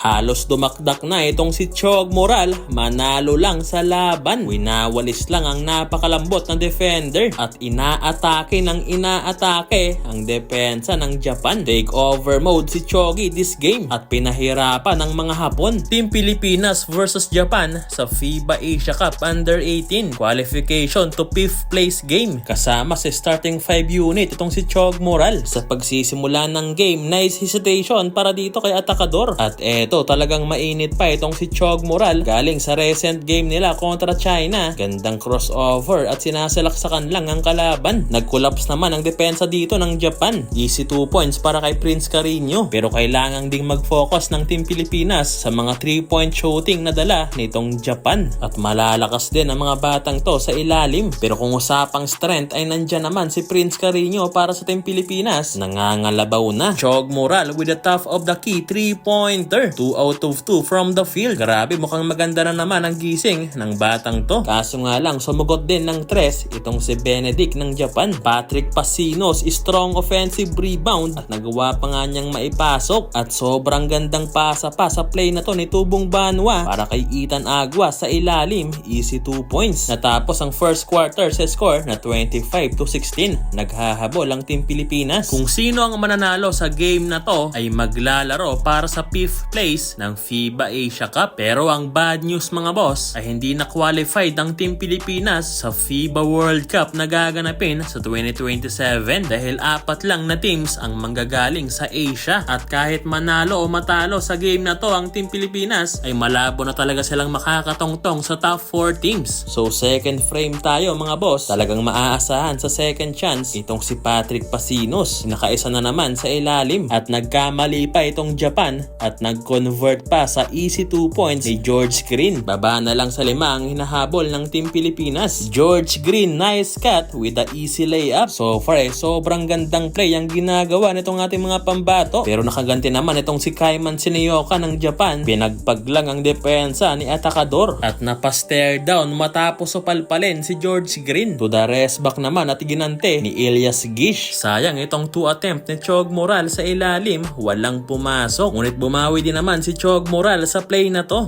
Halos dumakdak na itong si Chog Moral, manalo lang sa laban. Winawalis lang ang napakalambot na defender at inaatake ng inaatake ang depensa ng Japan. Takeover mode si Chogi this game at pinahirapan ng mga Hapon. Team Pilipinas versus Japan sa FIBA Asia Cup Under-18 qualification to 5th place game. Kasama sa starting 5 unit itong si Chog Moral. Sa pagsisimula ng game, nice hesitation para dito kay Atakador. At eto, talagang mainit pa itong si Chog Moral galing sa recent game nila kontra China. Gandang crossover at sinasalaksakan lang ang kalaban. Nag-collapse naman ang depensa dito ng Japan. Easy 2 points para kay Prince Carreño. Pero kailangan ding mag-focus ng Team Pilipinas sa mga 3-point shooting na dala nitong Japan. At malalakas din ang mga batang to sa ilalim. Pero kung usapang strength ay nandyan naman si Prince Carreño para sa Team Pilipinas. Nangangalabaw na. Chog Moral with the top of the key 3-pointer. 2 out of 2 from the field. Grabe, mukhang maganda na naman ang gising ng batang to. Kaso nga lang, sumugot din ng 3 itong si Benedict ng Japan. Patrick Pasinos, strong offensive rebound at nagawa pa nga niyang maipasok. At sobrang gandang pasa pa sa play na to ni Tubong Banwa para kay Ethan Agua sa ilalim. Easy 2 points. Natapos ang first quarter sa score na 25-16. Naghahabol ang Team Pilipinas. Kung sino ang mananalo sa game na to ay maglalaro para sa 5th place ng FIBA Asia Cup. Pero ang bad news mga boss ay hindi na qualified ang Team Pilipinas sa FIBA World Cup na gaganapin sa 2027 dahil 4 lang na teams ang manggagaling sa Asia. At kahit manalo o matalo sa game na to ang Team Pilipinas ay malabo na talaga silang makakatongtong sa top 4 teams. So second frame tayo mga boss. Talagang maaasahan sa second chance itong si Patrick Pasinos. Nakaisa na naman sa ilalim at nagkamali pa itong Japan at nag-convert pa sa easy 2 points ni George Green. Baba na lang sa 5 ang hinahabol ng Team Pilipinas. George Green, nice cut with the easy layup. So far sobrang gandang play ang ginagawa nitong ating mga pambato. Pero nakaganti naman itong si Kaiman Shinioka ng Japan. Pinagpag lang ang depensa ni Atakador at napastare down matapos supalpalin si George Green. To the rest back naman at ginante ni Elias Gish. Sayang itong 2 attempt ni Chog Moral sa ilalim, walang pumasok. Ngunit bumawi din naman si Chog Moral sa play na to.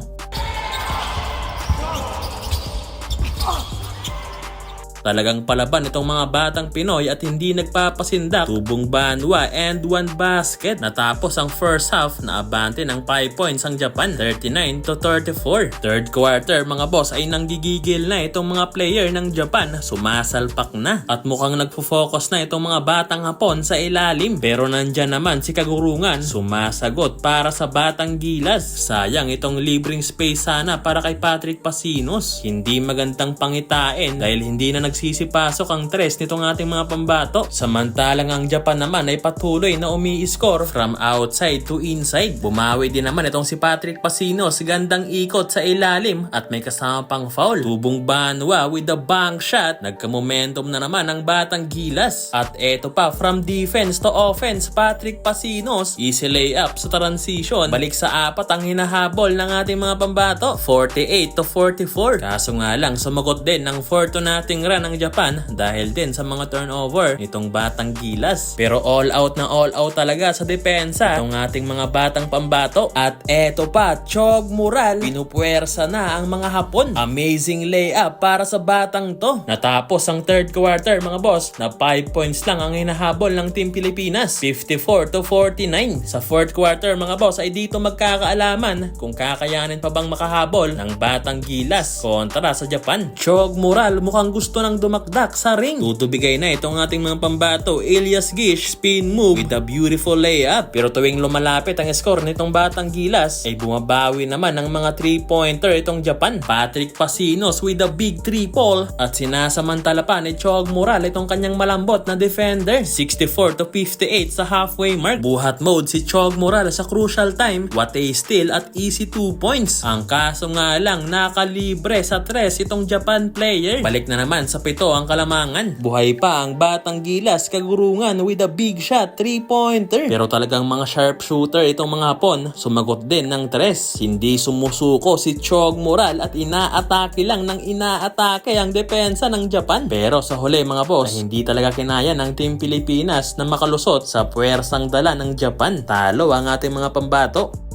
Talagang palaban itong mga batang Pinoy at hindi nagpapasindak. Tubong Banwa and 1 basket. Natapos ang first half na abante ng 5 points ang Japan, 39-34. Third quarter mga boss ay nanggigigil na itong mga player ng Japan. Sumasalpak na at mukhang nagfo-focus na itong mga batang Hapon sa ilalim. Pero nandyan naman si Kagurungan sumasagot para sa batang Gilas. Sayang itong libreng space sana para kay Patrick Pasinos. Hindi magandang pangitain dahil hindi na nagsisipasok ang 3 nitong ating mga pambato. Samantalang ang Japan naman ay patuloy na umi-score from outside to inside. Bumawi din naman itong si Patrick Pasinos, gandang ikot sa ilalim at may kasama pang foul. Tubong Banwa with the bank shot. Nagka-momentum na naman ang batang Gilas. At eto pa, from defense to offense, Patrick Pasinos, easy layup sa transition. Balik sa 4 ang hinahabol ng ating mga pambato, 48-44. Kaso nga lang, sumagot din ng forto nating run ng Japan dahil din sa mga turnover nitong batang Gilas. Pero all out na all out talaga sa depensa itong ating mga batang pambato. At eto pa, Chog Moral, pinupuwersa na ang mga Hapon. Amazing layup para sa batang to. Natapos ang third quarter mga boss na 5 points lang ang hinahabol ng Team Pilipinas, 54-49. Sa fourth quarter mga boss ay dito magkakaalaman kung kakayanin pa bang makahabol ng batang Gilas kontra sa Japan. Chog Moral mukhang gusto ng dumakdak sa ring. Tutubigay na itong ating mga pambato. Elias Gish spin move with a beautiful layup. Pero tuwing lumalapit ang score nitong batang Gilas ay bumabawi naman ng mga 3-pointer itong Japan. Patrick Pasinos with a big 3-ball at sinasamantala pa ni Chog Moral itong kanyang malambot na defender. 64-58 sa halfway mark. Buhat mode si Chog Moral sa crucial time. What a steal at easy 2 points. Ang kaso nga lang nakalibre sa 3 itong Japan player. Balik na naman sa 7 ang kalamangan. Buhay pa ang batang Gilas, Kagurungan with a big shot, 3-pointer. Pero talagang mga sharpshooter itong mga Hapon, sumagot din ng 3. Hindi sumusuko si Chog Moral at inaatake lang ng inaatake ang depensa ng Japan. Pero sa huli mga boss, ay hindi talaga kinaya ng Team Pilipinas na makalusot sa puwersang dala ng Japan. Talo ang ating mga pambato.